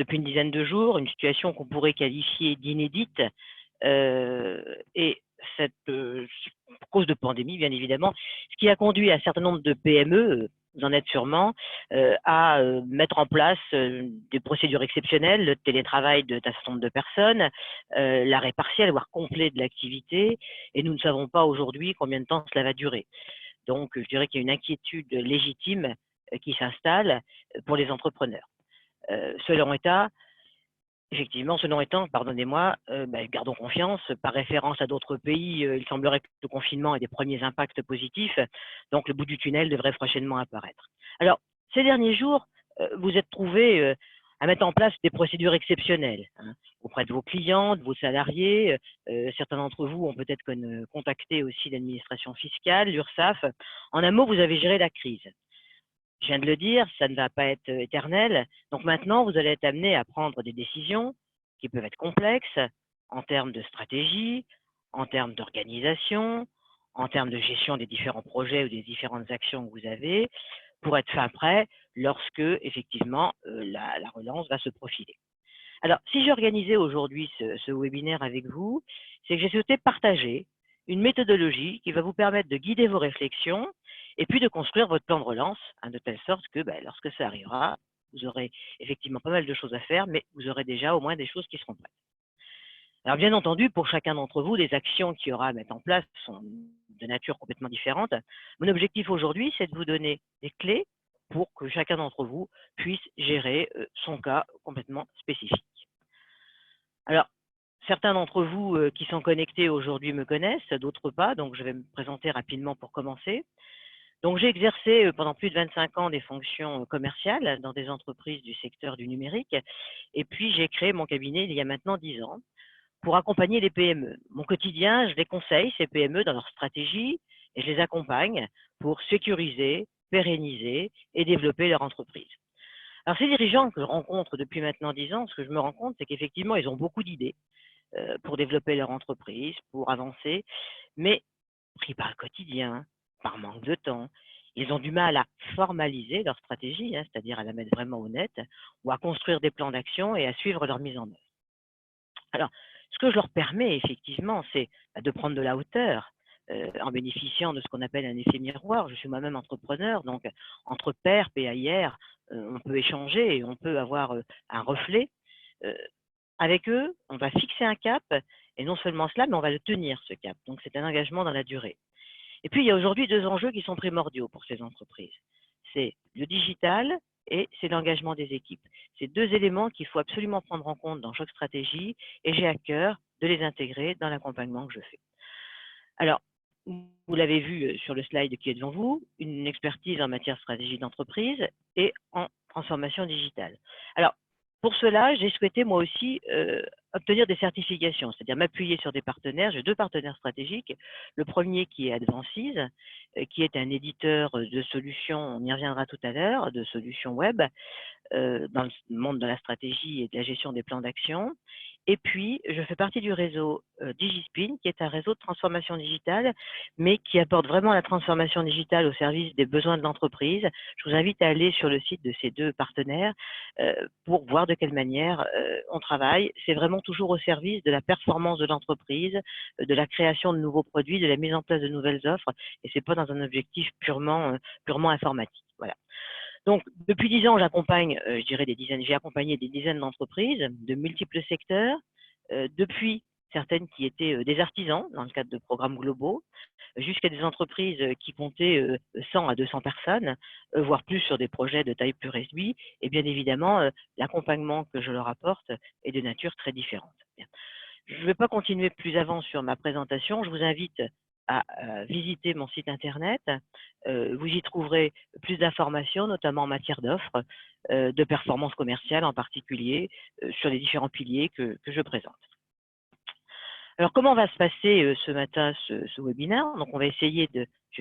depuis une dizaine de jours, une situation qu'on pourrait qualifier d'inédite, et cette cause de pandémie, bien évidemment, ce qui a conduit un certain nombre de PME, vous en êtes sûrement, à mettre en place des procédures exceptionnelles, le télétravail d'un certain nombre de personnes, l'arrêt partiel, voire complet de l'activité, et nous ne savons pas aujourd'hui combien de temps cela va durer. Donc, je dirais qu'il y a une inquiétude légitime qui s'installe pour les entrepreneurs. Selon État, effectivement, selon étant, pardonnez-moi, gardons confiance. Par référence à d'autres pays, il semblerait que le confinement ait des premiers impacts positifs, donc le bout du tunnel devrait prochainement apparaître. Alors, ces derniers jours, vous êtes trouvés à mettre en place des procédures exceptionnelles auprès de vos clients, de vos salariés. Certains d'entre vous ont peut-être contacté aussi l'administration fiscale, l'URSSAF. En un mot, vous avez géré la crise. Je viens de le dire, ça ne va pas être éternel. Donc maintenant, vous allez être amené à prendre des décisions qui peuvent être complexes en termes de stratégie, en termes d'organisation, en termes de gestion des différents projets ou des différentes actions que vous avez, pour être fin prêt lorsque, effectivement, la relance va se profiler. Alors, si j'ai organisé aujourd'hui ce webinaire avec vous, c'est que j'ai souhaité partager une méthodologie qui va vous permettre de guider vos réflexions et puis de construire votre plan de relance, de telle sorte que lorsque ça arrivera, vous aurez effectivement pas mal de choses à faire, mais vous aurez déjà au moins des choses qui seront prêtes. Alors bien entendu, pour chacun d'entre vous, les actions qu'il y aura à mettre en place sont de nature complètement différente. Mon objectif aujourd'hui, c'est de vous donner des clés pour que chacun d'entre vous puisse gérer son cas complètement spécifique. Alors, certains d'entre vous qui sont connectés aujourd'hui me connaissent, d'autres pas, donc je vais me présenter rapidement pour commencer. Donc, j'ai exercé pendant plus de 25 ans des fonctions commerciales dans des entreprises du secteur du numérique, et puis j'ai créé mon cabinet il y a maintenant 10 ans pour accompagner les PME. Mon quotidien, je les conseille, ces PME, dans leur stratégie, et je les accompagne pour sécuriser, pérenniser et développer leur entreprise. Alors, ces dirigeants que je rencontre depuis maintenant 10 ans, ce que je me rends compte, c'est qu'effectivement, ils ont beaucoup d'idées pour développer leur entreprise, pour avancer, mais pris par le quotidien, par manque de temps, ils ont du mal à formaliser leur stratégie, c'est-à-dire à la mettre vraiment au net, ou à construire des plans d'action et à suivre leur mise en œuvre. Alors, ce que je leur permets effectivement, c'est de prendre de la hauteur en bénéficiant de ce qu'on appelle un effet miroir. Je suis moi-même entrepreneur, donc entre pairs, PAIR, on peut échanger et on peut avoir un reflet. Avec eux, on va fixer un cap, et non seulement cela, mais on va le tenir, ce cap. Donc, c'est un engagement dans la durée. Et puis, il y a aujourd'hui 2 enjeux qui sont primordiaux pour ces entreprises. C'est le digital et c'est l'engagement des équipes. C'est 2 éléments qu'il faut absolument prendre en compte dans chaque stratégie, et j'ai à cœur de les intégrer dans l'accompagnement que je fais. Alors, vous l'avez vu sur le slide qui est devant vous, une expertise en matière de stratégie d'entreprise et en transformation digitale. Alors, pour cela, j'ai souhaité moi aussi obtenir des certifications, c'est-à-dire m'appuyer sur des partenaires. J'ai 2 partenaires stratégiques. Le premier qui est Advances, qui est un éditeur de solutions, on y reviendra tout à l'heure, de solutions web dans le monde de la stratégie et de la gestion des plans d'action. Et puis, je fais partie du réseau DigiSpin, qui est un réseau de transformation digitale, mais qui apporte vraiment la transformation digitale au service des besoins de l'entreprise. Je vous invite à aller sur le site de ces 2 partenaires pour voir de quelle manière on travaille. C'est vraiment toujours au service de la performance de l'entreprise, de la création de nouveaux produits, de la mise en place de nouvelles offres, et ce n'est pas dans un objectif purement informatique. Voilà. Donc, depuis 10 ans, j'accompagne, j'ai accompagné des dizaines d'entreprises de multiples secteurs, depuis certaines qui étaient des artisans dans le cadre de programmes globaux, jusqu'à des entreprises qui comptaient 100 à 200 personnes, voire plus sur des projets de taille plus réduite. Et bien évidemment, l'accompagnement que je leur apporte est de nature très différente. Je ne vais pas continuer plus avant sur ma présentation. Je vous invite à visiter mon site internet. Vous y trouverez plus d'informations, notamment en matière d'offres, de performance commerciale en particulier, sur les différents piliers que je présente. Alors, comment va se passer ce matin ce webinaire? Donc, je vais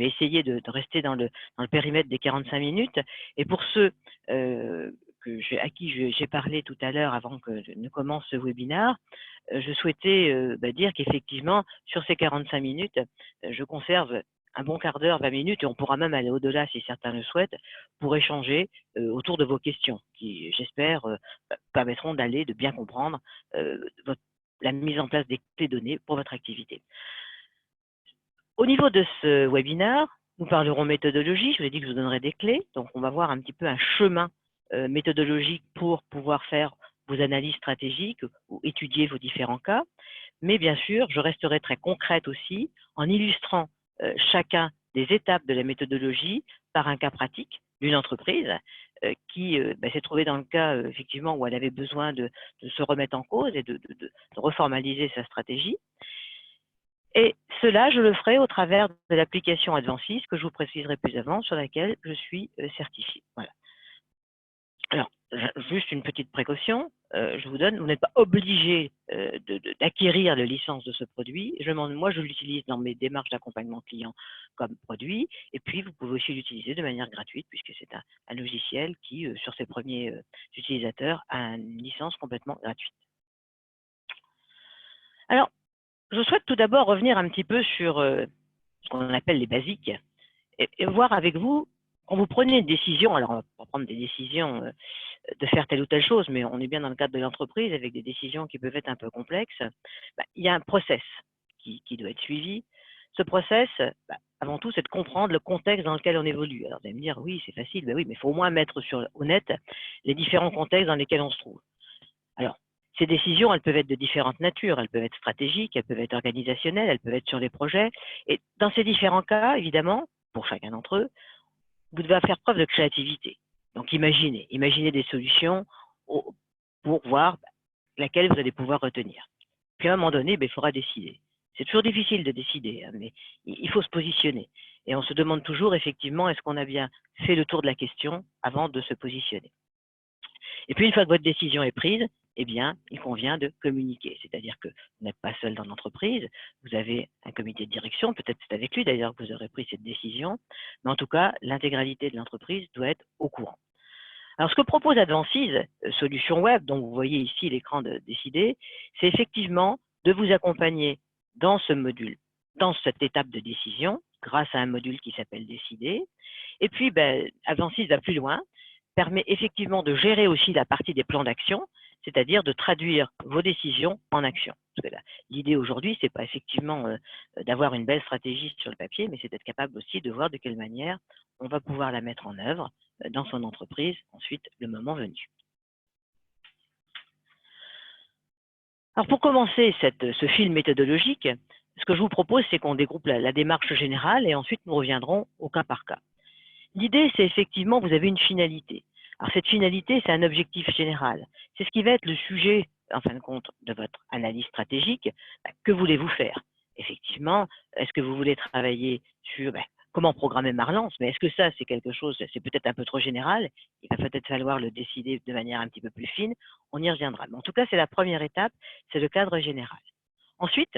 essayer de rester dans le périmètre des 45 minutes. Et pour ceux à qui j'ai parlé tout à l'heure avant que ne commence ce webinaire, je souhaitais dire qu'effectivement, sur ces 45 minutes, je conserve un bon quart d'heure, 20 minutes, et on pourra même aller au-delà si certains le souhaitent, pour échanger autour de vos questions, qui, j'espère, permettront de bien comprendre la mise en place des clés données pour votre activité. Au niveau de ce webinaire, nous parlerons méthodologie. Je vous ai dit que je vous donnerai des clés. Donc, on va voir un petit peu un chemin méthodologique pour pouvoir faire vos analyses stratégiques ou étudier vos différents cas. Mais bien sûr, je resterai très concrète aussi en illustrant chacun des étapes de la méthodologie par un cas pratique d'une entreprise qui s'est trouvée dans le cas effectivement où elle avait besoin de se remettre en cause et de reformaliser sa stratégie. Et cela, je le ferai au travers de l'application Advancis, que je vous préciserai plus avant, sur laquelle je suis certifié. Voilà. Alors, juste une petite précaution, je vous donne, vous n'êtes pas obligé d'acquérir la licence de ce produit. Moi, je l'utilise dans mes démarches d'accompagnement client comme produit, et puis vous pouvez aussi l'utiliser de manière gratuite, puisque c'est un logiciel qui, sur ses premiers utilisateurs, a une licence complètement gratuite. Alors, je souhaite tout d'abord revenir un petit peu sur ce qu'on appelle les basiques et voir avec vous, quand vous prenez une décision, alors on va pas prendre des décisions de faire telle ou telle chose, mais on est bien dans le cadre de l'entreprise avec des décisions qui peuvent être un peu complexes, il y a un process qui doit être suivi. Ce process, avant tout, c'est de comprendre le contexte dans lequel on évolue. Alors vous allez me dire, oui, c'est facile, oui, mais il faut au moins mettre au net les différents contextes dans lesquels on se trouve. Alors, ces décisions, elles peuvent être de différentes natures, elles peuvent être stratégiques, elles peuvent être organisationnelles, elles peuvent être sur les projets. Et dans ces différents cas, évidemment, pour chacun d'entre eux, vous devez faire preuve de créativité. Donc imaginez des solutions pour voir laquelle vous allez pouvoir retenir. Puis à un moment donné, il faudra décider. C'est toujours difficile de décider, hein, mais il faut se positionner. Et on se demande toujours, effectivement, est-ce qu'on a bien fait le tour de la question avant de se positionner. Et puis, une fois que votre décision est prise, eh bien, il convient de communiquer. C'est-à-dire que vous n'êtes pas seul dans l'entreprise, vous avez un comité de direction, peut-être c'est avec lui d'ailleurs que vous aurez pris cette décision, mais en tout cas, l'intégralité de l'entreprise doit être au courant. Alors, ce que propose Advancis, solution web, dont vous voyez ici l'écran de Décider, c'est effectivement de vous accompagner dans ce module, dans cette étape de décision, grâce à un module qui s'appelle Décider. Et puis, Advancis va plus loin, permet effectivement de gérer aussi la partie des plans d'action, c'est-à-dire de traduire vos décisions en action. Parce que l'idée aujourd'hui, ce n'est pas effectivement d'avoir une belle stratégie sur le papier, mais c'est d'être capable aussi de voir de quelle manière on va pouvoir la mettre en œuvre dans son entreprise, ensuite, le moment venu. Alors, pour commencer ce fil méthodologique, ce que je vous propose, c'est qu'on dégroupe la démarche générale et ensuite nous reviendrons au cas par cas. L'idée, c'est effectivement, vous avez une finalité. Alors, cette finalité, c'est un objectif général. C'est ce qui va être le sujet, en fin de compte, de votre analyse stratégique. Que voulez-vous faire? Effectivement, est-ce que vous voulez travailler sur comment programmer Marlance? Mais est-ce que ça, c'est quelque chose, c'est peut-être un peu trop général? Il va peut-être falloir le décider de manière un petit peu plus fine. On y reviendra. Mais en tout cas, c'est la première étape, c'est le cadre général. Ensuite,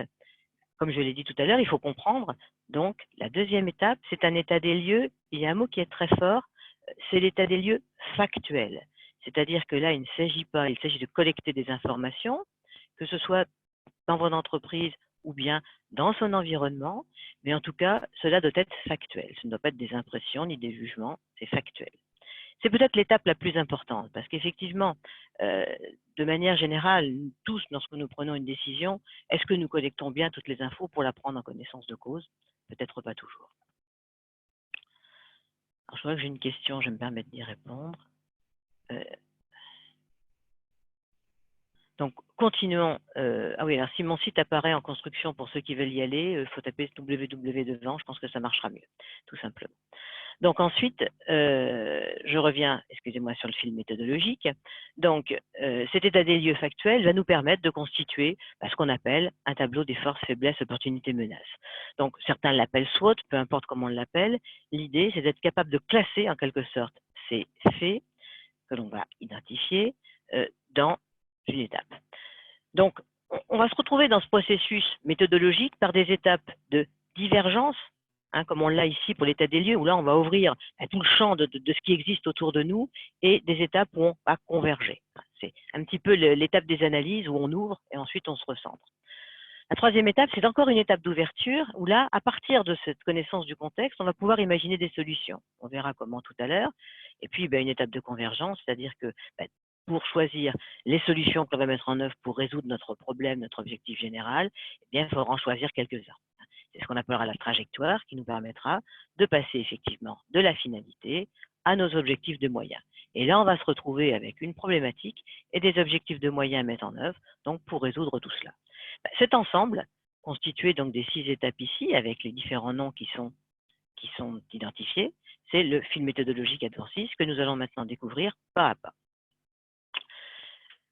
comme je l'ai dit tout à l'heure, il faut comprendre, donc, la deuxième étape, c'est un état des lieux. Il y a un mot qui est très fort, c'est l'état des lieux factuel. C'est-à-dire que là, il ne s'agit pas, il s'agit de collecter des informations, que ce soit dans votre entreprise ou bien dans son environnement, mais en tout cas, cela doit être factuel. Ce ne doit pas être des impressions ni des jugements, c'est factuel. C'est peut-être l'étape la plus importante, parce qu'effectivement, de manière générale, tous, lorsque nous prenons une décision, est-ce que nous collectons bien toutes les infos pour la prendre en connaissance de cause? Peut-être pas toujours. Alors, je vois que j'ai une question, je vais me permettre d'y répondre. Donc, continuons. Ah oui, alors si mon site apparaît en construction pour ceux qui veulent y aller, il faut taper www devant, je pense que ça marchera mieux, tout simplement. Donc ensuite, je reviens, excusez-moi, sur le fil méthodologique. Donc, cet état des lieux factuel va nous permettre de constituer ce qu'on appelle un tableau des forces, faiblesses, opportunités, menaces. Donc, certains l'appellent SWOT, peu importe comment on l'appelle. L'idée, c'est d'être capable de classer, en quelque sorte, ces faits que l'on va identifier dans une étape. Donc, on va se retrouver dans ce processus méthodologique par des étapes de divergence, comme on l'a ici pour l'état des lieux, où là, on va ouvrir tout le champ de ce qui existe autour de nous, et des étapes où on va converger. C'est un petit peu l'étape des analyses où on ouvre et ensuite on se recentre. La troisième étape, c'est encore une étape d'ouverture où là, à partir de cette connaissance du contexte, on va pouvoir imaginer des solutions. On verra comment tout à l'heure. Et puis, une étape de convergence, c'est-à-dire que pour choisir les solutions qu'on va mettre en œuvre pour résoudre notre problème, notre objectif général, il faudra en choisir quelques-uns. C'est ce qu'on appellera la trajectoire qui nous permettra de passer effectivement de la finalité à nos objectifs de moyens. Et là, on va se retrouver avec une problématique et des objectifs de moyens à mettre en œuvre, donc pour résoudre tout cela. Cet ensemble, constitué donc des 6 étapes ici, avec les différents noms qui sont identifiés, c'est le fil méthodologique ADVANCE que nous allons maintenant découvrir pas à pas.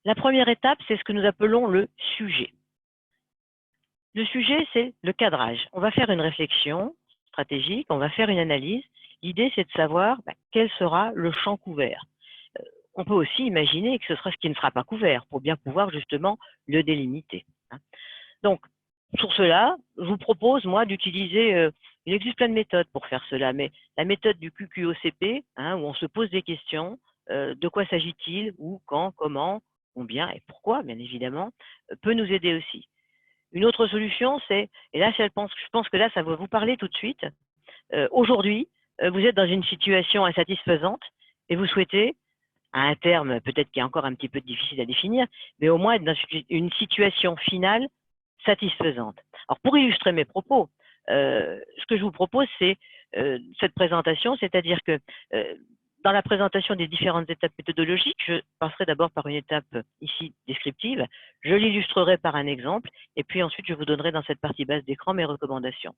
La première étape, c'est ce que nous appelons le sujet. Le sujet, c'est le cadrage. On va faire une réflexion stratégique, on va faire une analyse. L'idée, c'est de savoir quel sera le champ couvert. On peut aussi imaginer que ce sera ce qui ne sera pas couvert pour bien pouvoir justement le délimiter. Donc, sur cela, je vous propose, moi, d'utiliser, il existe plein de méthodes pour faire cela, mais la méthode du QQOCP, où on se pose des questions, de quoi s'agit-il, où, quand, comment, combien et pourquoi, bien évidemment, peut nous aider aussi. Une autre solution, c'est, et là, je pense que là, ça va vous parler tout de suite. Aujourd'hui, vous êtes dans une situation insatisfaisante et vous souhaitez, à un terme peut-être qui est encore un petit peu difficile à définir, mais au moins être dans une situation finale satisfaisante. Alors, pour illustrer mes propos, ce que je vous propose, c'est cette présentation, c'est-à-dire que dans la présentation des différentes étapes méthodologiques, je passerai d'abord par une étape ici descriptive, je l'illustrerai par un exemple, et puis ensuite je vous donnerai dans cette partie basse d'écran mes recommandations.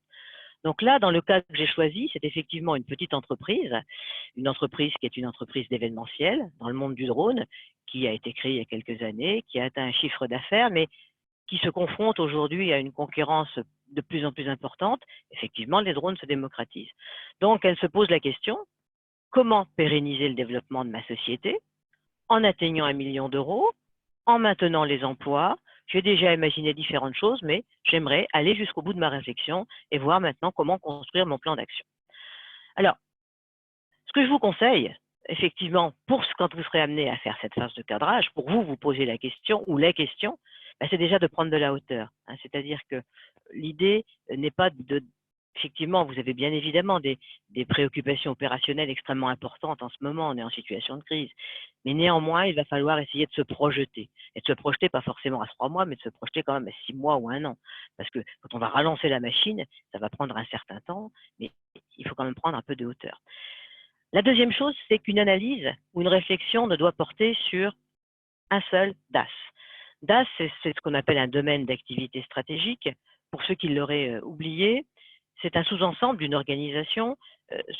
Donc là, dans le cas que j'ai choisi, c'est effectivement une petite entreprise, une entreprise qui est une entreprise d'événementiel dans le monde du drone, qui a été créée il y a quelques années, qui a atteint un chiffre d'affaires, mais qui se confronte aujourd'hui à une concurrence de plus en plus importante. Effectivement, les drones se démocratisent. Donc, elle se pose la question, comment pérenniser le développement de ma société en atteignant 1 million d'euros, en maintenant les emplois? J'ai déjà imaginé différentes choses, mais j'aimerais aller jusqu'au bout de ma réflexion et voir maintenant comment construire mon plan d'action. Alors, ce que je vous conseille, effectivement, quand vous serez amené à faire cette phase de cadrage, pour vous poser la question ou les questions, c'est déjà de prendre de la hauteur. C'est-à-dire que l'idée n'est pas de… Effectivement, vous avez bien évidemment des préoccupations opérationnelles extrêmement importantes en ce moment, on est en situation de crise. Mais néanmoins, il va falloir essayer de se projeter. Et de se projeter pas forcément à 3 mois, mais de se projeter quand même à 6 mois ou 1 an. Parce que quand on va relancer la machine, ça va prendre un certain temps, mais il faut quand même prendre un peu de hauteur. La deuxième chose, c'est qu'une analyse ou une réflexion ne doit porter sur un seul DAS. DAS, c'est ce qu'on appelle un domaine d'activité stratégique. Pour ceux qui l'auraient oublié, c'est un sous-ensemble d'une organisation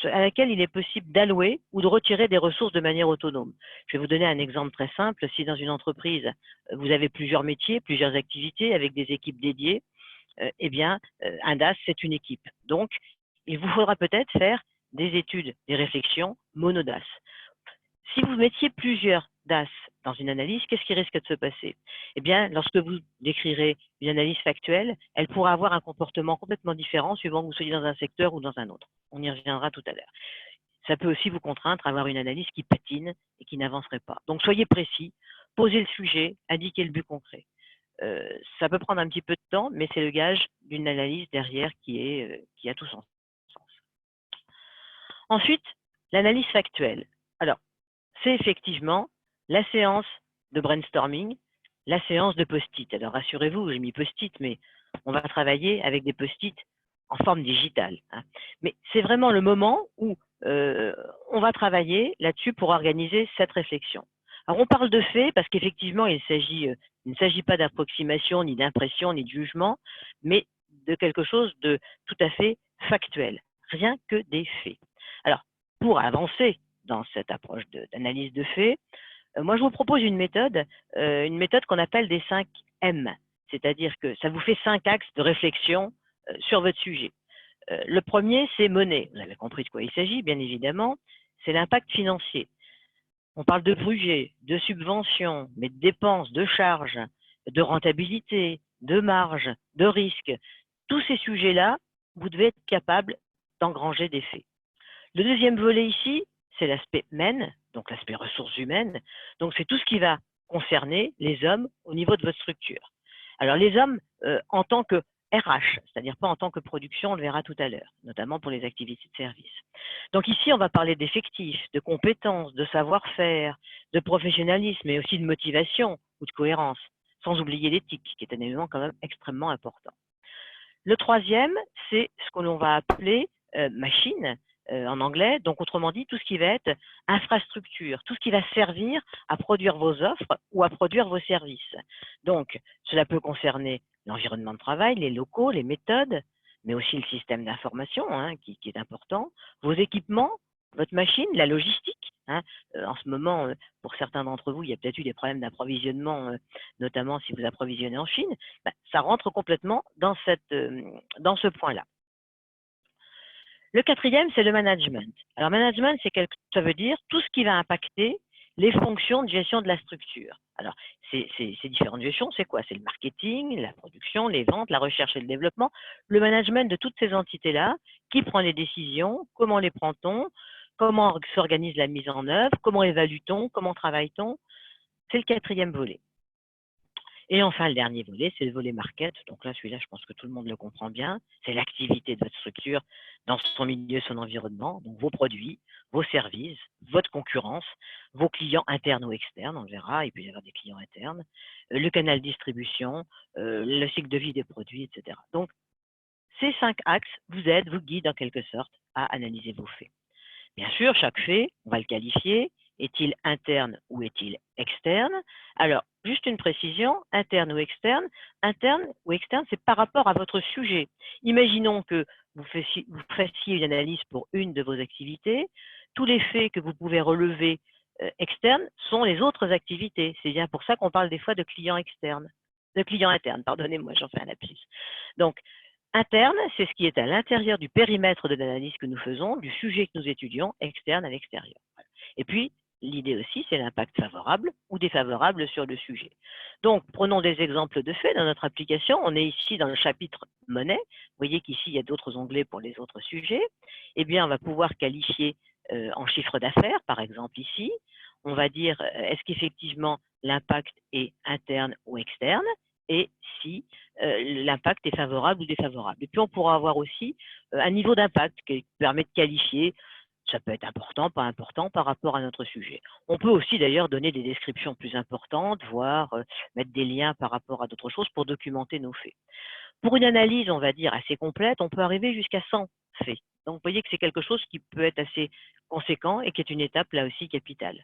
à laquelle il est possible d'allouer ou de retirer des ressources de manière autonome. Je vais vous donner un exemple très simple. Si dans une entreprise, vous avez plusieurs métiers, plusieurs activités avec des équipes dédiées, un DAS, c'est une équipe. Donc, il vous faudra peut-être faire des études, des réflexions mono-DAS. Si vous mettiez plusieurs DAS dans une analyse, qu'est-ce qui risque de se passer? Eh bien, lorsque vous décrirez une analyse factuelle, elle pourra avoir un comportement complètement différent suivant que vous soyez dans un secteur ou dans un autre. On y reviendra tout à l'heure. Ça peut aussi vous contraindre à avoir une analyse qui patine et qui n'avancerait pas. Donc, soyez précis, posez le sujet, indiquez le but concret. Ça peut prendre un petit peu de temps, mais c'est le gage d'une analyse derrière qui a tout son sens. Ensuite, l'analyse factuelle. Alors, c'est effectivement la séance de brainstorming, la séance de post-it. Alors, rassurez-vous, j'ai mis post-it, mais on va travailler avec des post-it en forme digitale. Mais c'est vraiment le moment où on va travailler là-dessus pour organiser cette réflexion. Alors, on parle de faits parce qu'effectivement, il ne s'agit pas d'approximation, ni d'impression, ni de jugement, mais de quelque chose de tout à fait factuel, rien que des faits. Alors, pour avancer dans cette approche d'analyse de faits, moi, je vous propose une méthode qu'on appelle des 5 M, c'est-à-dire que ça vous fait 5 axes de réflexion sur votre sujet. Le premier, c'est monnaie. Vous avez compris de quoi il s'agit, bien évidemment. C'est l'impact financier. On parle de budget, de subventions, mais de dépenses, de charges, de rentabilité, de marge, de risque. Tous ces sujets-là, vous devez être capable d'engranger des faits. Le deuxième volet ici, c'est l'aspect MEN, donc l'aspect ressources humaines. Donc, c'est tout ce qui va concerner les hommes au niveau de votre structure. Alors les hommes en tant que RH, c'est-à-dire pas en tant que production, on le verra tout à l'heure, notamment pour les activités de service. Donc ici, on va parler d'effectifs, de compétences, de savoir-faire, de professionnalisme, mais aussi de motivation ou de cohérence, sans oublier l'éthique, qui est un élément quand même extrêmement important. Le troisième, c'est ce que l'on va appeler machine en anglais, donc autrement dit, tout ce qui va être infrastructure, tout ce qui va servir à produire vos offres ou à produire vos services. Donc, cela peut concerner l'environnement de travail, les locaux, les méthodes, mais aussi le système d'information qui est important, vos équipements, votre machine, la logistique. En ce moment, pour certains d'entre vous, il y a peut-être eu des problèmes d'approvisionnement, notamment si vous approvisionnez en Chine. Ça rentre complètement dans ce point-là. Le quatrième, c'est le management. Alors, management, ça veut dire tout ce qui va impacter les fonctions de gestion de la structure. Alors, ces différentes gestions, c'est quoi? C'est le marketing, la production, les ventes, la recherche et le développement. Le management de toutes ces entités-là, qui prend les décisions, comment les prend-on, comment s'organise la mise en œuvre, comment évalue-t-on, comment travaille-t-on? C'est le quatrième volet. Et enfin, le dernier volet, c'est le volet market. Donc là, celui-là, je pense que tout le monde le comprend bien. C'est l'activité de votre structure dans son milieu, son environnement. Donc vos produits, vos services, votre concurrence, vos clients internes ou externes, on le verra, il peut y avoir des clients internes, le canal de distribution, le cycle de vie des produits, etc. Donc, ces 5 axes vous aident, vous guident en quelque sorte à analyser vos faits. Bien sûr, chaque fait, on va le qualifier. Est-il interne ou est-il externe? Alors, juste une précision, interne ou externe. Interne ou externe, c'est par rapport à votre sujet. Imaginons que vous fassiez une analyse pour une de vos activités. Tous les faits que vous pouvez relever externes sont les autres activités. C'est bien pour ça qu'on parle des fois de clients externes. De clients internes, pardonnez-moi, j'en fais un lapsus. Donc, interne, c'est ce qui est à l'intérieur du périmètre de l'analyse que nous faisons, du sujet que nous étudions, externe à l'extérieur. Et puis, l'idée aussi, c'est l'impact favorable ou défavorable sur le sujet. Donc, prenons des exemples de faits dans notre application. On est ici dans le chapitre monnaie. Vous voyez qu'ici, il y a d'autres onglets pour les autres sujets. Eh bien, on va pouvoir qualifier en chiffre d'affaires, par exemple ici. On va dire, est-ce qu'effectivement l'impact est interne ou externe? Et si l'impact est favorable ou défavorable. Et puis, on pourra avoir aussi un niveau d'impact qui permet de qualifier, ça peut être important, pas important par rapport à notre sujet. On peut aussi d'ailleurs donner des descriptions plus importantes, voire mettre des liens par rapport à d'autres choses pour documenter nos faits. Pour une analyse, on va dire, assez complète, on peut arriver jusqu'à 100 faits. Donc, vous voyez que c'est quelque chose qui peut être assez conséquent et qui est une étape là aussi capitale.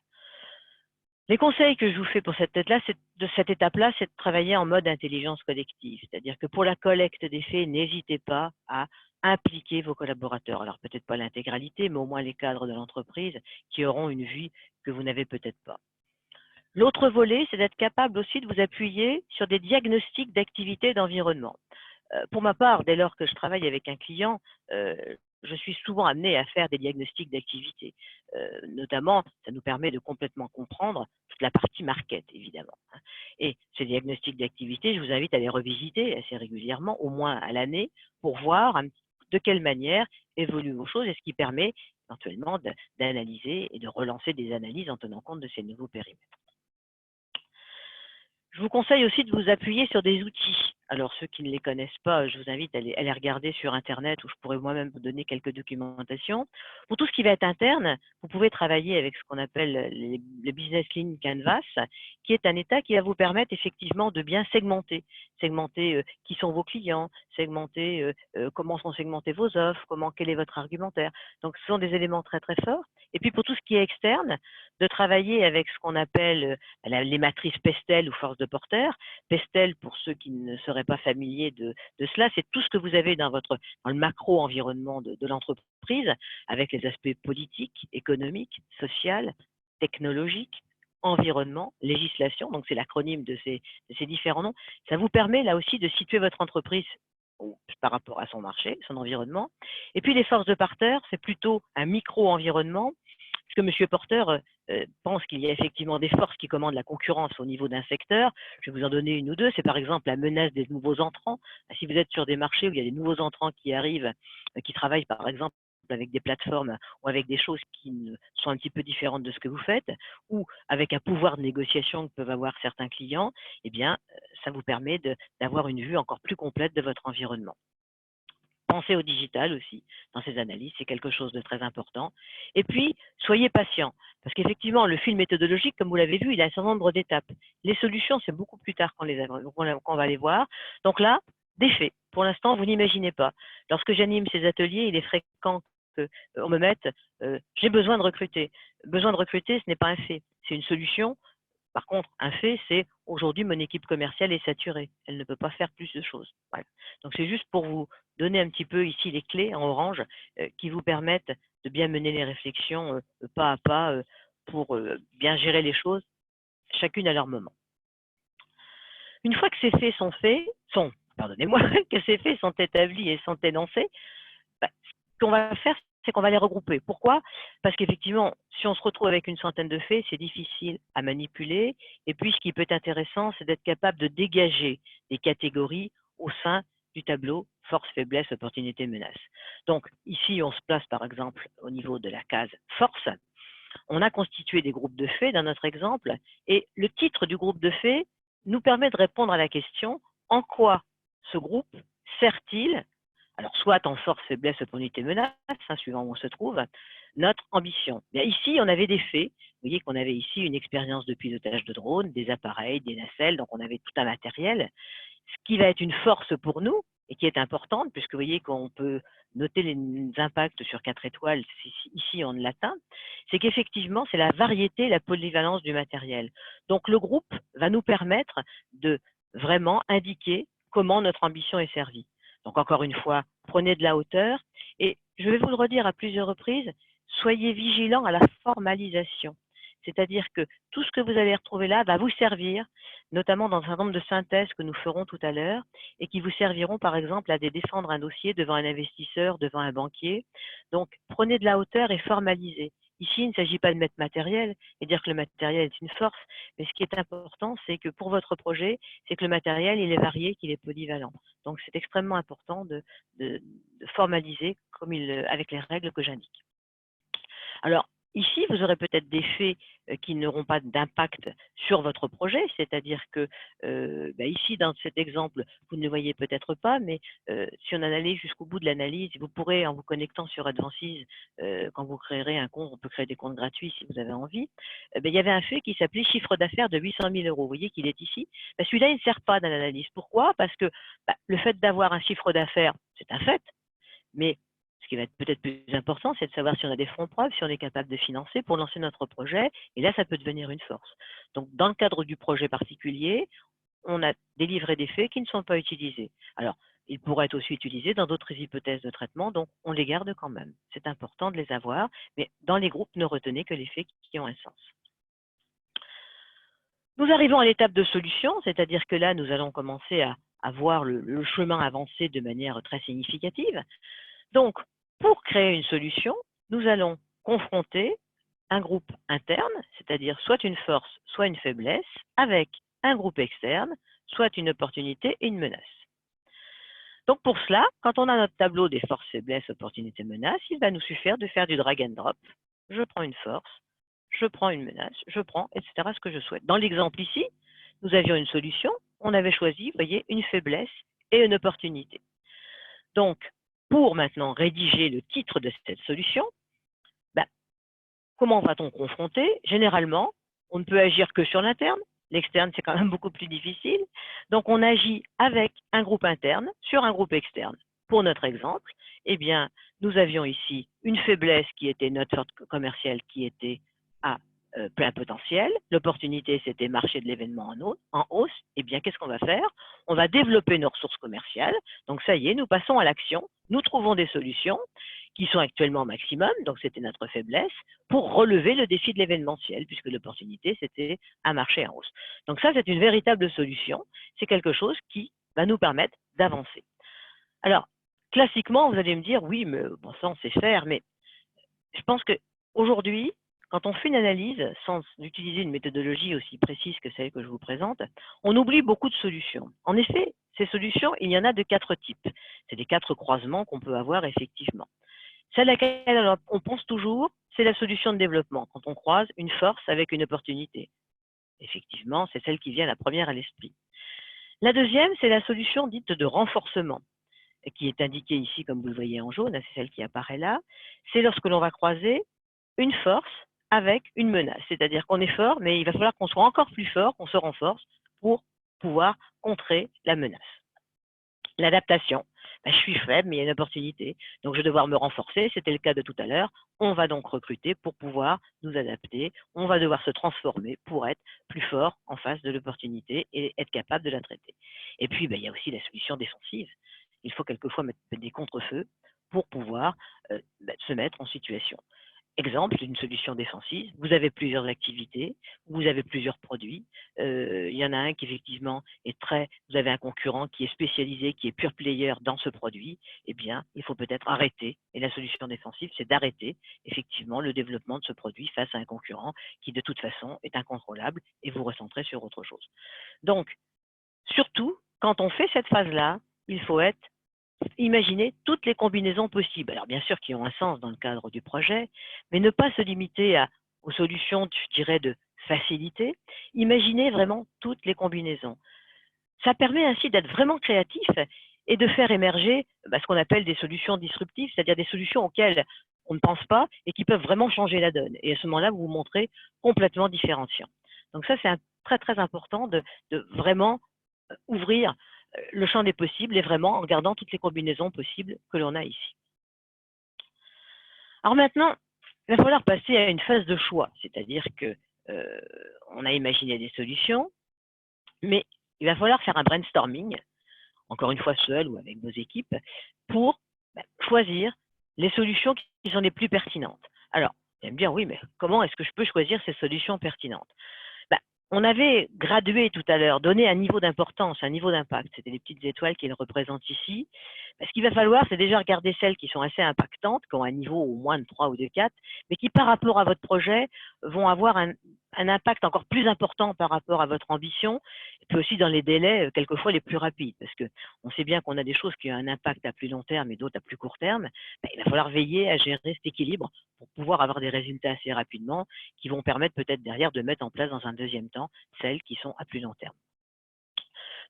Les conseils que je vous fais pour cette étape-là, c'est de travailler en mode intelligence collective. C'est-à-dire que pour la collecte des faits, n'hésitez pas à impliquer vos collaborateurs. Alors peut-être pas l'intégralité, mais au moins les cadres de l'entreprise qui auront une vue que vous n'avez peut-être pas. L'autre volet, c'est d'être capable aussi de vous appuyer sur des diagnostics d'activité d'environnement. Pour ma part, dès lors que je travaille avec un client, je suis souvent amenée à faire des diagnostics d'activité. Notamment, ça nous permet de complètement comprendre toute la partie market, évidemment. Et ces diagnostics d'activité, je vous invite à les revisiter assez régulièrement, au moins à l'année, pour voir de quelle manière évoluent vos choses et ce qui permet éventuellement d'analyser et de relancer des analyses en tenant compte de ces nouveaux périmètres. Je vous conseille aussi de vous appuyer sur des outils. Alors, ceux qui ne les connaissent pas, je vous invite à les regarder sur Internet où je pourrais moi-même vous donner quelques documentations. Pour tout ce qui va être interne, vous pouvez travailler avec ce qu'on appelle le Business Line Canvas, qui est un état qui va vous permettre effectivement de bien segmenter. Segmenter qui sont vos clients, segmenter comment sont segmentées vos offres, quel est votre argumentaire. Donc, ce sont des éléments très, très forts. Et puis, pour tout ce qui est externe, de travailler avec ce qu'on appelle les matrices Pestel ou force de Porter. Pestel, pour ceux qui ne seraient pas familiers de cela, c'est tout ce que vous avez dans le macro-environnement de l'entreprise, avec les aspects politiques, économiques, sociaux, technologiques, environnement, législation, donc c'est l'acronyme de ces différents noms. Ça vous permet là aussi de situer votre entreprise par rapport à son marché, son environnement. Et puis les forces de Porter, c'est plutôt un micro-environnement, parce que M. Porter pense qu'il y a effectivement des forces qui commandent la concurrence au niveau d'un secteur. Je vais vous en donner une ou deux. C'est par exemple la menace des nouveaux entrants. Si vous êtes sur des marchés où il y a des nouveaux entrants qui arrivent, qui travaillent par exemple avec des plateformes ou avec des choses qui sont un petit peu différentes de ce que vous faites, ou avec un pouvoir de négociation que peuvent avoir certains clients, eh bien, ça vous permet d'avoir une vue encore plus complète de votre environnement. Pensez au digital aussi dans ces analyses, c'est quelque chose de très important. Et puis, soyez patient, parce qu'effectivement, le fil méthodologique, comme vous l'avez vu, il a un certain nombre d'étapes. Les solutions, c'est beaucoup plus tard qu'on va les voir. Donc là, des faits. Pour l'instant, vous n'imaginez pas. Lorsque j'anime ces ateliers, il est fréquent qu'on me mette j'ai besoin de recruter. Besoin de recruter, ce n'est pas un fait, c'est une solution. Par contre, un fait, c'est aujourd'hui, mon équipe commerciale est saturée. Elle ne peut pas faire plus de choses. Voilà. Donc, c'est juste pour vous donner un petit peu ici les clés en orange qui vous permettent de bien mener les réflexions pas à pas pour bien gérer les choses, chacune à leur moment. Une fois que ces faits pardonnez-moi, que ces faits sont établis et sont énoncés, ce qu'on va faire, c'est qu'on va les regrouper. Pourquoi? Parce qu'effectivement, si on se retrouve avec une centaine de faits, c'est difficile à manipuler. Et puis, ce qui peut être intéressant, c'est d'être capable de dégager des catégories au sein du tableau force, faiblesse, opportunité, menace. Donc, ici, on se place par exemple au niveau de la case force. On a constitué des groupes de faits dans notre exemple. Et le titre du groupe de faits nous permet de répondre à la question en quoi ce groupe sert-il, alors soit en force, faiblesse, opportunité, menace, suivant où on se trouve, notre ambition. Bien, ici, on avait des faits. Vous voyez qu'on avait ici une expérience de pilotage de drone, des appareils, des nacelles, donc on avait tout un matériel. Ce qui va être une force pour nous et qui est importante, puisque vous voyez qu'on peut noter les impacts sur 4 étoiles, ici on l'atteint, c'est qu'effectivement, c'est la variété, la polyvalence du matériel. Donc le groupe va nous permettre de vraiment indiquer comment notre ambition est servie. Donc encore une fois, prenez de la hauteur et je vais vous le redire à plusieurs reprises, soyez vigilants à la formalisation. C'est-à-dire que tout ce que vous allez retrouver là va vous servir, notamment dans un certain nombre de synthèses que nous ferons tout à l'heure et qui vous serviront par exemple à défendre un dossier devant un investisseur, devant un banquier. Donc prenez de la hauteur et formalisez. Ici, il ne s'agit pas de mettre matériel et dire que le matériel est une force, mais ce qui est important, c'est que pour votre projet, c'est que le matériel, il est varié, qu'il est polyvalent. Donc, c'est extrêmement important de formaliser avec les règles que j'indique. Alors, ici, vous aurez peut-être des faits qui n'auront pas d'impact sur votre projet, c'est-à-dire que ici, dans cet exemple, vous ne le voyez peut-être pas, mais si on en allait jusqu'au bout de l'analyse, vous pourrez, en vous connectant sur Advances, quand vous créerez un compte, on peut créer des comptes gratuits si vous avez envie, il y avait un fait qui s'appelait chiffre d'affaires de 800 000 euros. Vous voyez qu'il est ici. Celui-là, il ne sert pas dans l'analyse. Pourquoi? Parce que le fait d'avoir un chiffre d'affaires, c'est un fait, mais ce qui va être peut-être plus important, c'est de savoir si on a des fonds propres, si on est capable de financer pour lancer notre projet. Et là, ça peut devenir une force. Donc, dans le cadre du projet particulier, on a délivré des faits qui ne sont pas utilisés. Alors, ils pourraient être aussi utilisés dans d'autres hypothèses de traitement, donc on les garde quand même. C'est important de les avoir, mais dans les groupes, ne retenez que les faits qui ont un sens. Nous arrivons à l'étape de solution, c'est-à-dire que là, nous allons commencer à voir le chemin avancer de manière très significative. Donc, pour créer une solution, nous allons confronter un groupe interne, c'est-à-dire soit une force, soit une faiblesse, avec un groupe externe, soit une opportunité et une menace. Donc pour cela, quand on a notre tableau des forces, faiblesses, opportunités, menaces, il va nous suffire de faire du drag and drop. Je prends une force, je prends une menace, je prends, etc. ce que je souhaite. Dans l'exemple ici, nous avions une solution, on avait choisi, vous voyez, une faiblesse et une opportunité. Donc, pour maintenant rédiger le titre de cette solution, comment va-t-on confronter? Généralement, on ne peut agir que sur l'interne. L'externe, c'est quand même beaucoup plus difficile. Donc, on agit avec un groupe interne sur un groupe externe. Pour notre exemple, eh bien, nous avions ici une faiblesse qui était notre force commerciale qui était à plein potentiel. L'opportunité, c'était marché de l'événement en hausse. Eh bien, qu'est-ce qu'on va faire? On va développer nos ressources commerciales. Donc, ça y est, nous passons à l'action. Nous trouvons des solutions qui sont actuellement au maximum, donc c'était notre faiblesse, pour relever le défi de l'événementiel, puisque l'opportunité, c'était un marché en hausse. Donc ça, c'est une véritable solution. C'est quelque chose qui va nous permettre d'avancer. Alors, classiquement, vous allez me dire, oui, mais bon, ça, on sait faire, mais je pense qu'aujourd'hui, quand on fait une analyse, sans utiliser une méthodologie aussi précise que celle que je vous présente, on oublie beaucoup de solutions. En effet, ces solutions, il y en a de 4 types. C'est des 4 croisements qu'on peut avoir effectivement. Celle à laquelle on pense toujours, c'est la solution de développement, quand on croise une force avec une opportunité. Effectivement, c'est celle qui vient la première à l'esprit. La deuxième, c'est la solution dite de renforcement, qui est indiquée ici, comme vous le voyez en jaune, c'est celle qui apparaît là. C'est lorsque l'on va croiser une force avec une menace. C'est-à-dire qu'on est fort, mais il va falloir qu'on soit encore plus fort, qu'on se renforce pour pouvoir contrer la menace. L'adaptation. Je suis faible, mais il y a une opportunité. Donc, je vais devoir me renforcer. C'était le cas de tout à l'heure. On va donc recruter pour pouvoir nous adapter. On va devoir se transformer pour être plus fort en face de l'opportunité et être capable de la traiter. Et puis, il y a aussi la solution défensive. Il faut quelquefois mettre des contre-feux pour pouvoir se mettre en situation. Exemple, une solution défensive, vous avez plusieurs activités, vous avez plusieurs produits, il y en a un qui effectivement est vous avez un concurrent qui est spécialisé, qui est pure player dans ce produit, eh bien, il faut peut-être arrêter, et la solution défensive, c'est d'arrêter effectivement le développement de ce produit face à un concurrent qui de toute façon est incontrôlable et vous recentrer sur autre chose. Donc, surtout, quand on fait cette phase-là, il faut imaginer toutes les combinaisons possibles. Alors bien sûr qui ont un sens dans le cadre du projet, mais ne pas se limiter aux solutions, je dirais, de facilité. Imaginez vraiment toutes les combinaisons. Ça permet ainsi d'être vraiment créatif et de faire émerger ce qu'on appelle des solutions disruptives, c'est-à-dire des solutions auxquelles on ne pense pas et qui peuvent vraiment changer la donne. Et à ce moment-là, vous vous montrez complètement différenciant. Donc ça, c'est très, très important de vraiment ouvrir le champ des possibles et vraiment en regardant toutes les combinaisons possibles que l'on a ici. Alors maintenant, il va falloir passer à une phase de choix, c'est-à-dire que on a imaginé des solutions, mais il va falloir faire un brainstorming, encore une fois seul ou avec vos équipes, pour choisir les solutions qui sont les plus pertinentes. Alors, vous allez me dire, oui, mais comment est-ce que je peux choisir ces solutions pertinentes? On avait gradué tout à l'heure, donné un niveau d'importance, un niveau d'impact. C'était les petites étoiles qu'il représente ici. Ce qu'il va falloir, c'est déjà regarder celles qui sont assez impactantes, qui ont un niveau au moins de 3 ou de 4, mais qui, par rapport à votre projet, vont avoir un impact encore plus important par rapport à votre ambition, et puis aussi dans les délais, quelquefois les plus rapides, parce qu'on sait bien qu'on a des choses qui ont un impact à plus long terme et d'autres à plus court terme. Il va falloir veiller à gérer cet équilibre pour pouvoir avoir des résultats assez rapidement, qui vont permettre peut-être derrière de mettre en place dans un deuxième temps celles qui sont à plus long terme.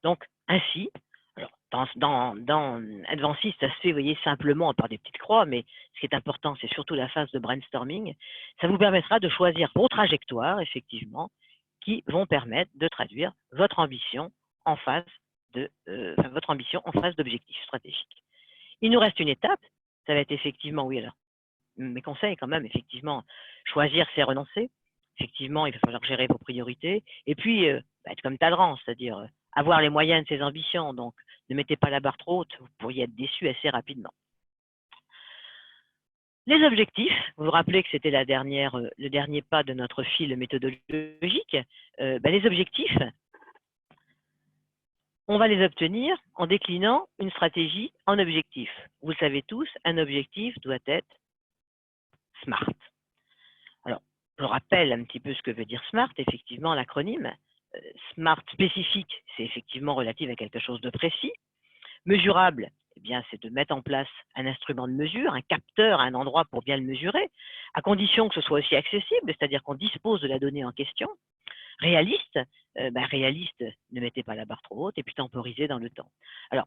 Donc, ainsi, alors, dans Advancis, ça se fait, vous voyez, simplement par des petites croix, mais ce qui est important, c'est surtout la phase de brainstorming. Ça vous permettra de choisir vos trajectoires, effectivement, qui vont permettre de traduire votre ambition en phase d'objectifs stratégiques. Il nous reste une étape, ça va être effectivement, oui, alors, mes conseils quand même, effectivement, choisir, c'est renoncer. Effectivement, il va falloir gérer vos priorités. Et puis, être comme Talleyrand, c'est-à-dire avoir les moyens de ses ambitions. Donc, ne mettez pas la barre trop haute, vous pourriez être déçu assez rapidement. Les objectifs, vous vous rappelez que c'était le dernier pas de notre fil méthodologique. Les objectifs, on va les obtenir en déclinant une stratégie en objectifs. Vous le savez tous, un objectif doit être SMART. Alors, je rappelle un petit peu ce que veut dire SMART, effectivement, l'acronyme. SMART spécifique, c'est effectivement relatif à quelque chose de précis. Mesurable, eh bien, c'est de mettre en place un instrument de mesure, un capteur à un endroit pour bien le mesurer, à condition que ce soit aussi accessible, c'est-à-dire qu'on dispose de la donnée en question. Réaliste, réaliste, ne mettez pas la barre trop haute, et puis temporisé dans le temps. Alors,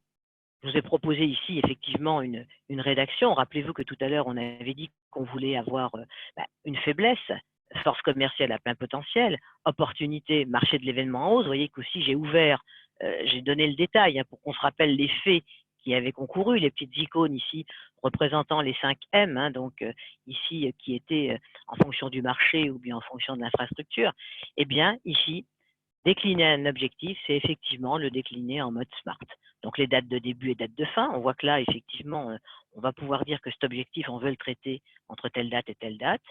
je vous ai proposé ici effectivement une rédaction. Rappelez-vous que tout à l'heure, on avait dit qu'on voulait avoir une faiblesse, force commerciale à plein potentiel, opportunité, marché de l'événement en hausse. Vous voyez qu'aussi j'ai ouvert, j'ai donné le détail pour qu'on se rappelle les faits qui avaient concouru, les petites icônes ici représentant les 5 M, donc ici qui étaient en fonction du marché ou bien en fonction de l'infrastructure. Eh bien ici, décliner un objectif, c'est effectivement le décliner en mode SMART. Donc les dates de début et dates de fin, on voit que là, effectivement, on va pouvoir dire que cet objectif, on veut le traiter entre telle date et telle date,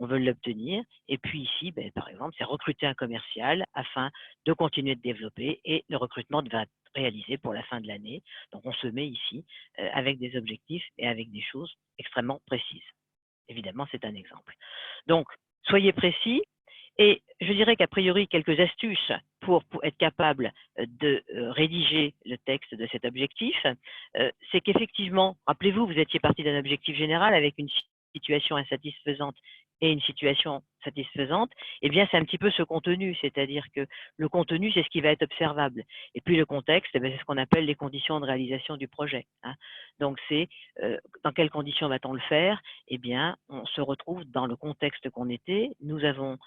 on veut l'obtenir. Et puis ici, par exemple, c'est recruter un commercial afin de continuer de développer et le recrutement va être réalisé pour la fin de l'année. Donc on se met ici avec des objectifs et avec des choses extrêmement précises. Évidemment, c'est un exemple. Donc, soyez précis. Et je dirais qu'a priori, quelques astuces pour être capable de rédiger le texte de cet objectif, c'est qu'effectivement, rappelez-vous, vous étiez parti d'un objectif général avec une situation insatisfaisante et une situation satisfaisante, eh bien, c'est un petit peu ce contenu, c'est-à-dire que le contenu, c'est ce qui va être observable. Et puis le contexte, eh c'est ce qu'on appelle les conditions de réalisation du projet, hein. Donc, c'est dans quelles conditions va-t-on le faire? Eh bien, on se retrouve dans le contexte qu'on était. Nous avons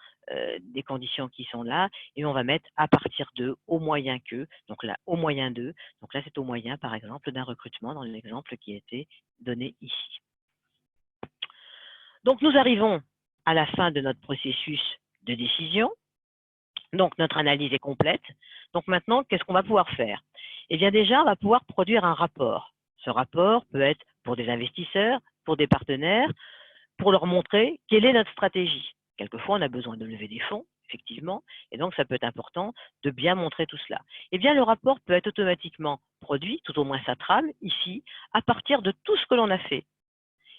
des conditions qui sont là et on va mettre à partir d'eux, au moyen qu'eux, donc là, au moyen d'eux. Donc là, c'est au moyen, par exemple, d'un recrutement dans l'exemple qui a été donné ici. Donc, nous arrivons à la fin de notre processus de décision. Donc, notre analyse est complète. Donc, maintenant, qu'est-ce qu'on va pouvoir faire? Eh bien, déjà, on va pouvoir produire un rapport. Ce rapport peut être pour des investisseurs, pour des partenaires, pour leur montrer quelle est notre stratégie. Quelquefois, on a besoin de lever des fonds, effectivement, et donc ça peut être important de bien montrer tout cela. Eh bien, le rapport peut être automatiquement produit, tout au moins sa trame, ici, à partir de tout ce que l'on a fait.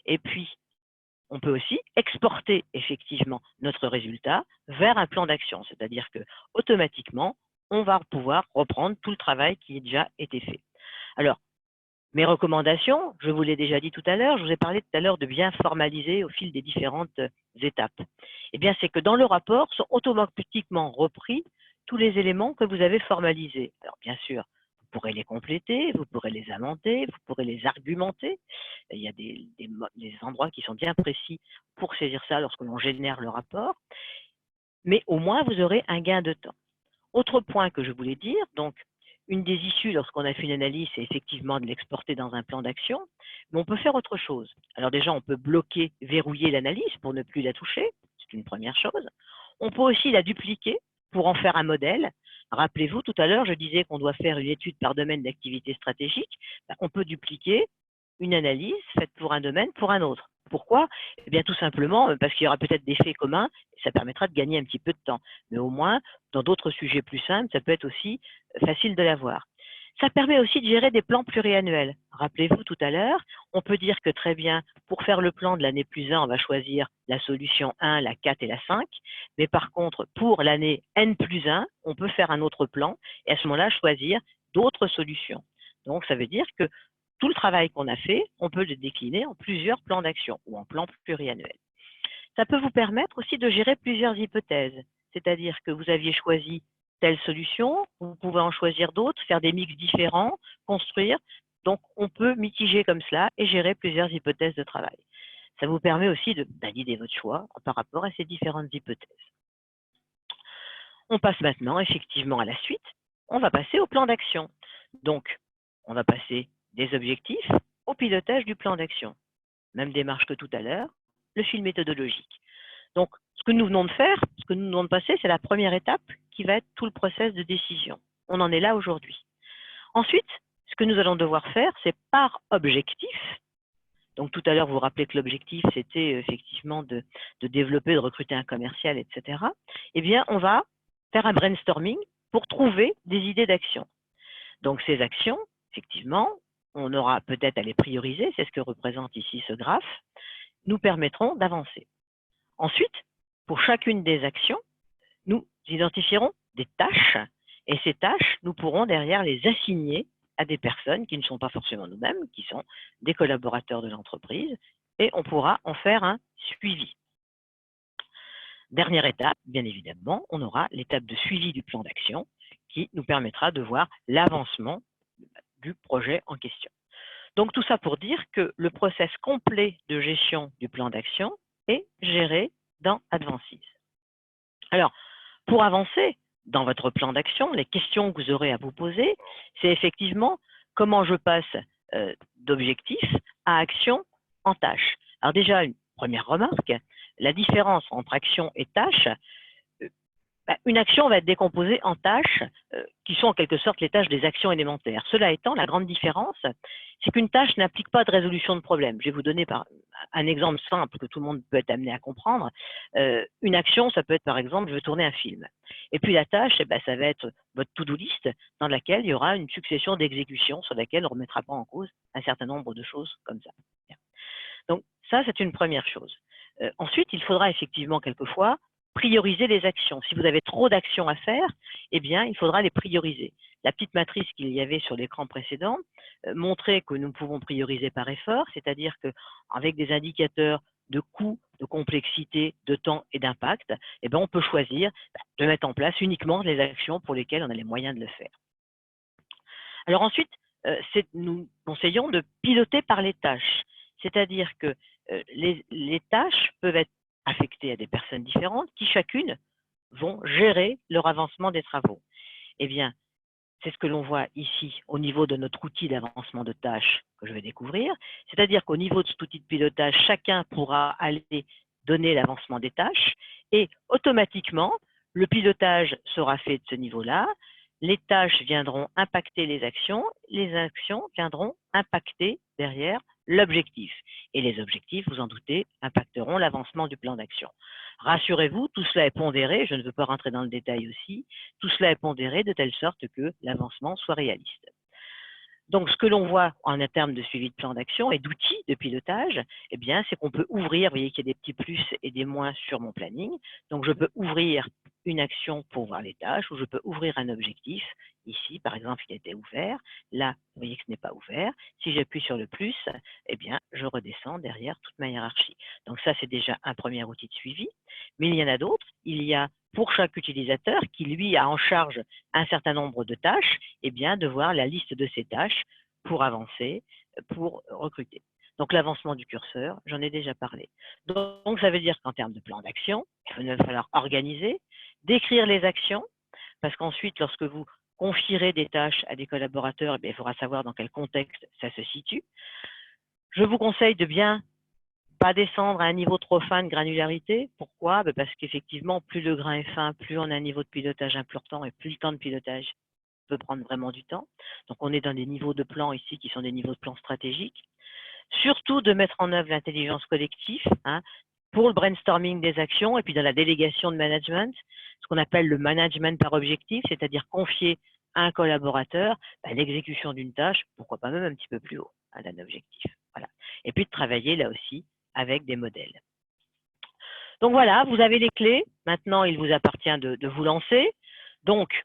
Et puis, on peut aussi exporter effectivement notre résultat vers un plan d'action, c'est-à-dire que automatiquement, on va pouvoir reprendre tout le travail qui a déjà été fait. Alors, mes recommandations, je vous l'ai déjà dit tout à l'heure, je vous ai parlé tout à l'heure de bien formaliser au fil des différentes étapes. Eh bien, c'est que dans le rapport sont automatiquement repris tous les éléments que vous avez formalisés. Alors, bien sûr, vous pourrez les compléter, vous pourrez les amender, vous pourrez les argumenter. Il y a des endroits qui sont bien précis pour saisir ça lorsque l'on génère le rapport. Mais au moins, vous aurez un gain de temps. Autre point que je voulais dire, donc, une des issues lorsqu'on a fait une analyse, c'est effectivement de l'exporter dans un plan d'action, mais on peut faire autre chose. Alors déjà, on peut bloquer, verrouiller l'analyse pour ne plus la toucher, c'est une première chose. On peut aussi la dupliquer pour en faire un modèle. Rappelez-vous, tout à l'heure, je disais qu'on doit faire une étude par domaine d'activité stratégique. On peut dupliquer une analyse faite pour un domaine pour un autre. Pourquoi? Eh bien, tout simplement parce qu'il y aura peut-être des faits communs et ça permettra de gagner un petit peu de temps. Mais au moins, dans d'autres sujets plus simples, ça peut être aussi facile de l'avoir. Ça permet aussi de gérer des plans pluriannuels. Rappelez-vous tout à l'heure, on peut dire que très bien, pour faire le plan de l'année plus 1, on va choisir la solution 1, la 4 et la 5. Mais par contre, pour l'année N plus 1, on peut faire un autre plan et à ce moment-là, choisir d'autres solutions. Donc, ça veut dire que tout le travail qu'on a fait, on peut le décliner en plusieurs plans d'action ou en plans pluriannuels. Ça peut vous permettre aussi de gérer plusieurs hypothèses, c'est-à-dire que vous aviez choisi telle solution, vous pouvez en choisir d'autres, faire des mix différents, construire. Donc, on peut mitiger comme cela et gérer plusieurs hypothèses de travail. Ça vous permet aussi de valider votre choix par rapport à ces différentes hypothèses. On passe maintenant effectivement à la suite. On va passer au plan d'action. Donc, on va passer des objectifs au pilotage du plan d'action. Même démarche que tout à l'heure, le fil méthodologique. Donc, ce que nous venons de faire, ce que nous venons de passer, c'est la première étape qui va être tout le process de décision. On en est là aujourd'hui. Ensuite, ce que nous allons devoir faire, c'est par objectif. Donc, tout à l'heure, vous vous rappelez que l'objectif, c'était effectivement de développer, de recruter un commercial, etc. Eh bien, on va faire un brainstorming pour trouver des idées d'action. Donc, ces actions, effectivement, on aura peut-être à les prioriser, c'est ce que représente ici ce graphe, nous permettront d'avancer. Ensuite, pour chacune des actions, nous identifierons des tâches et ces tâches, nous pourrons derrière les assigner à des personnes qui ne sont pas forcément nous-mêmes, qui sont des collaborateurs de l'entreprise et on pourra en faire un suivi. Dernière étape, bien évidemment, on aura l'étape de suivi du plan d'action qui nous permettra de voir l'avancement du projet en question. Donc tout ça pour dire que le process complet de gestion du plan d'action est géré dans Advances. Alors, pour avancer dans votre plan d'action, les questions que vous aurez à vous poser, c'est effectivement comment je passe d'objectif à action en tâche. Alors déjà, une première remarque, la différence entre action et tâche, une action va être décomposée en tâches qui sont en quelque sorte les tâches des actions élémentaires. Cela étant, la grande différence, c'est qu'une tâche n'implique pas de résolution de problème. Je vais vous donner un exemple simple que tout le monde peut être amené à comprendre. Une action, ça peut être par exemple, je veux tourner un film. Et puis la tâche, ça va être votre to-do list dans laquelle il y aura une succession d'exécutions sur laquelle on ne remettra pas en cause un certain nombre de choses comme ça. Donc ça, c'est une première chose. Ensuite, il faudra effectivement quelquefois prioriser les actions. Si vous avez trop d'actions à faire, eh bien, il faudra les prioriser. La petite matrice qu'il y avait sur l'écran précédent montrait que nous pouvons prioriser par effort, c'est-à-dire qu'avec des indicateurs de coût, de complexité, de temps et d'impact, eh ben, on peut choisir de mettre en place uniquement les actions pour lesquelles on a les moyens de le faire. Alors ensuite, nous conseillons de piloter par les tâches, c'est-à-dire que les tâches peuvent être affectées à des personnes différentes qui chacune vont gérer leur avancement des travaux. Eh bien, c'est ce que l'on voit ici au niveau de notre outil d'avancement de tâches que je vais découvrir. C'est-à-dire qu'au niveau de cet outil de pilotage, chacun pourra aller donner l'avancement des tâches et automatiquement, le pilotage sera fait de ce niveau-là. Les tâches viendront impacter les actions viendront impacter derrière l'objectif. Et les objectifs, vous en doutez, impacteront l'avancement du plan d'action. Rassurez-vous, tout cela est pondéré, je ne veux pas rentrer dans le détail aussi, tout cela est pondéré de telle sorte que l'avancement soit réaliste. Donc, ce que l'on voit en termes de suivi de plan d'action et d'outils de pilotage, eh bien, c'est qu'on peut ouvrir, vous voyez qu'il y a des petits plus et des moins sur mon planning. Donc, je peux ouvrir une action pour voir les tâches ou je peux ouvrir un objectif. Ici, par exemple, il était ouvert. Là, vous voyez que ce n'est pas ouvert. Si j'appuie sur le plus, eh bien, je redescends derrière toute ma hiérarchie. Donc, ça, c'est déjà un premier outil de suivi. Mais il y en a d'autres. Il y a pour chaque utilisateur qui, lui, a en charge un certain nombre de tâches, eh bien, de voir la liste de ces tâches pour avancer, pour recruter. Donc, l'avancement du curseur, j'en ai déjà parlé. Donc, ça veut dire qu'en termes de plan d'action, il va falloir organiser, décrire les actions, parce qu'ensuite, lorsque vous confierez des tâches à des collaborateurs, eh bien, il faudra savoir dans quel contexte ça se situe. Je vous conseille de bien pas descendre à un niveau trop fin de granularité. Pourquoi? Parce qu'effectivement, plus le grain est fin, plus on a un niveau de pilotage important et plus le temps de pilotage peut prendre vraiment du temps. Donc, on est dans des niveaux de plan ici qui sont des niveaux de plan stratégiques. Surtout de mettre en œuvre l'intelligence collective pour le brainstorming des actions et puis dans la délégation de management, ce qu'on appelle le management par objectif, c'est-à-dire confier à un collaborateur l'exécution d'une tâche, pourquoi pas même un petit peu plus haut, d'un objectif. Voilà. Et puis de travailler là aussi avec des modèles. Donc voilà, vous avez les clés. Maintenant, il vous appartient de vous lancer. Donc,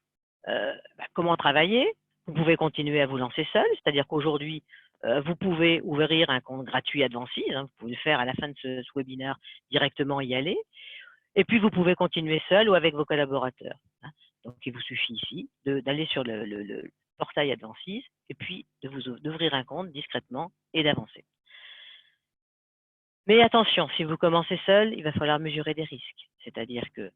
comment travailler? Vous pouvez continuer à vous lancer seul, c'est-à-dire qu'aujourd'hui, vous pouvez ouvrir un compte gratuit Advances, vous pouvez le faire à la fin de ce webinaire, directement y aller. Et puis, vous pouvez continuer seul ou avec vos collaborateurs. Donc, il vous suffit ici d'aller sur le portail Advances et puis d'ouvrir un compte discrètement et d'avancer. Mais attention, si vous commencez seul, il va falloir mesurer des risques. C'est-à-dire que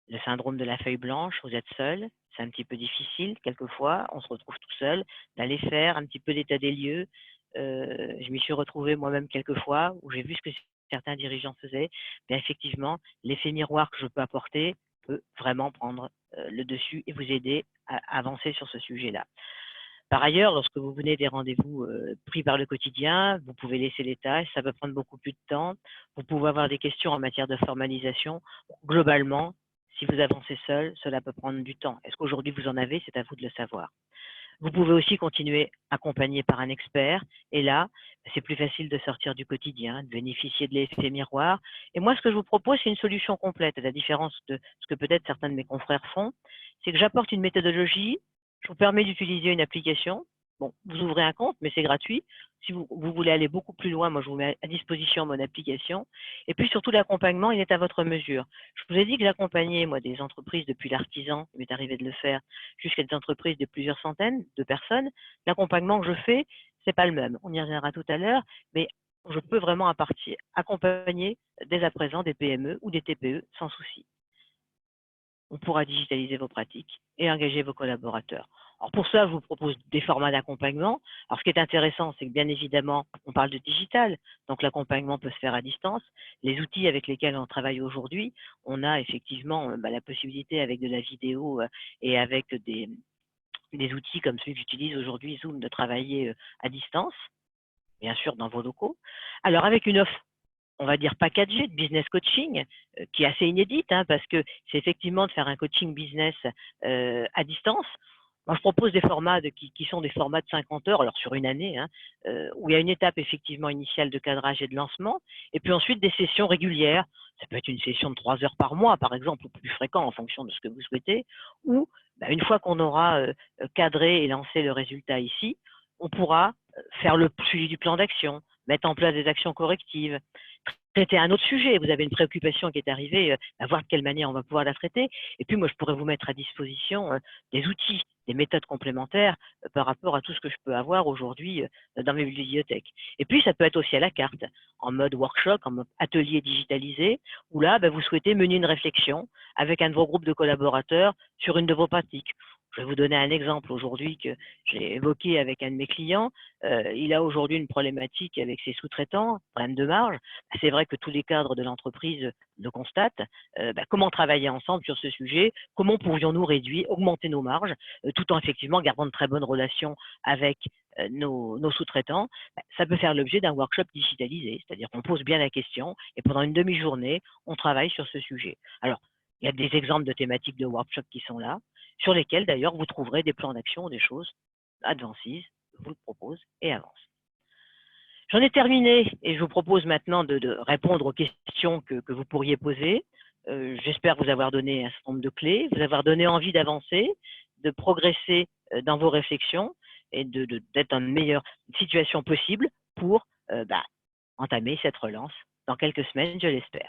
le syndrome de la feuille blanche, vous êtes seul, c'est un petit peu difficile. Quelquefois, on se retrouve tout seul, d'aller faire un petit peu l'état des lieux. Je m'y suis retrouvé moi-même quelquefois où j'ai vu ce que certains dirigeants faisaient. Mais effectivement, l'effet miroir que je peux apporter peut vraiment prendre le dessus et vous aider à avancer sur ce sujet-là. Par ailleurs, lorsque vous venez des rendez-vous pris par le quotidien, vous pouvez laisser les tâches, ça peut prendre beaucoup plus de temps. Vous pouvez avoir des questions en matière de formalisation. Globalement, si vous avancez seul, cela peut prendre du temps. Est-ce qu'aujourd'hui vous en avez? C'est à vous de le savoir. Vous pouvez aussi continuer accompagné par un expert. Et là, c'est plus facile de sortir du quotidien, de bénéficier de l'effet miroir. Et moi, ce que je vous propose, c'est une solution complète. À la différence de ce que peut-être certains de mes confrères font, c'est que j'apporte une méthodologie. Je vous permets d'utiliser une application. Bon, vous ouvrez un compte, mais c'est gratuit. Si vous voulez aller beaucoup plus loin, moi, je vous mets à disposition mon application. Et puis, surtout, l'accompagnement, il est à votre mesure. Je vous ai dit que j'accompagnais, moi, des entreprises depuis l'artisan, il m'est arrivé de le faire, jusqu'à des entreprises de plusieurs centaines de personnes. L'accompagnement que je fais, c'est pas le même. On y reviendra tout à l'heure, mais je peux vraiment accompagner dès à présent des PME ou des TPE sans souci. On pourra digitaliser vos pratiques et engager vos collaborateurs. Alors pour ça, je vous propose des formats d'accompagnement. Alors ce qui est intéressant, c'est que bien évidemment, on parle de digital, donc l'accompagnement peut se faire à distance. Les outils avec lesquels on travaille aujourd'hui, on a effectivement la possibilité avec de la vidéo et avec des outils comme celui que j'utilise aujourd'hui, Zoom, de travailler à distance, bien sûr dans vos locaux. Alors avec une offre, on va dire packagé de business coaching, qui est assez inédite, parce que c'est effectivement de faire un coaching business à distance. Moi, je propose des formats qui sont des formats de 50 heures, alors sur une année, où il y a une étape effectivement initiale de cadrage et de lancement, et puis ensuite des sessions régulières. Ça peut être une session de 3 heures par mois, par exemple, ou plus fréquent en fonction de ce que vous souhaitez, ou une fois qu'on aura cadré et lancé le résultat ici, on pourra faire le suivi du plan d'action, mettre en place des actions correctives, traiter un autre sujet. Vous avez une préoccupation qui est arrivée, à voir de quelle manière on va pouvoir la traiter. Et puis moi, je pourrais vous mettre à disposition des outils, des méthodes complémentaires par rapport à tout ce que je peux avoir aujourd'hui dans mes bibliothèques. Et puis, ça peut être aussi à la carte, en mode workshop, en mode atelier digitalisé, où là, vous souhaitez mener une réflexion avec un de vos groupes de collaborateurs sur une de vos pratiques. Je vais vous donner un exemple aujourd'hui que j'ai évoqué avec un de mes clients. Il a aujourd'hui une problématique avec ses sous-traitants, problème de marge. C'est vrai que tous les cadres de l'entreprise le constatent. Comment travailler ensemble sur ce sujet? Comment pourrions-nous réduire, augmenter nos marges, tout en effectivement gardant de très bonnes relations avec nos sous-traitants? Ça peut faire l'objet d'un workshop digitalisé, c'est-à-dire qu'on pose bien la question et pendant une demi-journée, on travaille sur ce sujet. Alors, il y a des exemples de thématiques de workshop qui sont là, sur lesquels d'ailleurs vous trouverez des plans d'action, des choses. Advances vous le propose et avance. J'en ai terminé et je vous propose maintenant de répondre aux questions que vous pourriez poser. J'espère vous avoir donné un certain nombre de clés, vous avoir donné envie d'avancer, de progresser dans vos réflexions et d'être dans une meilleure situation possible pour entamer cette relance dans quelques semaines, je l'espère.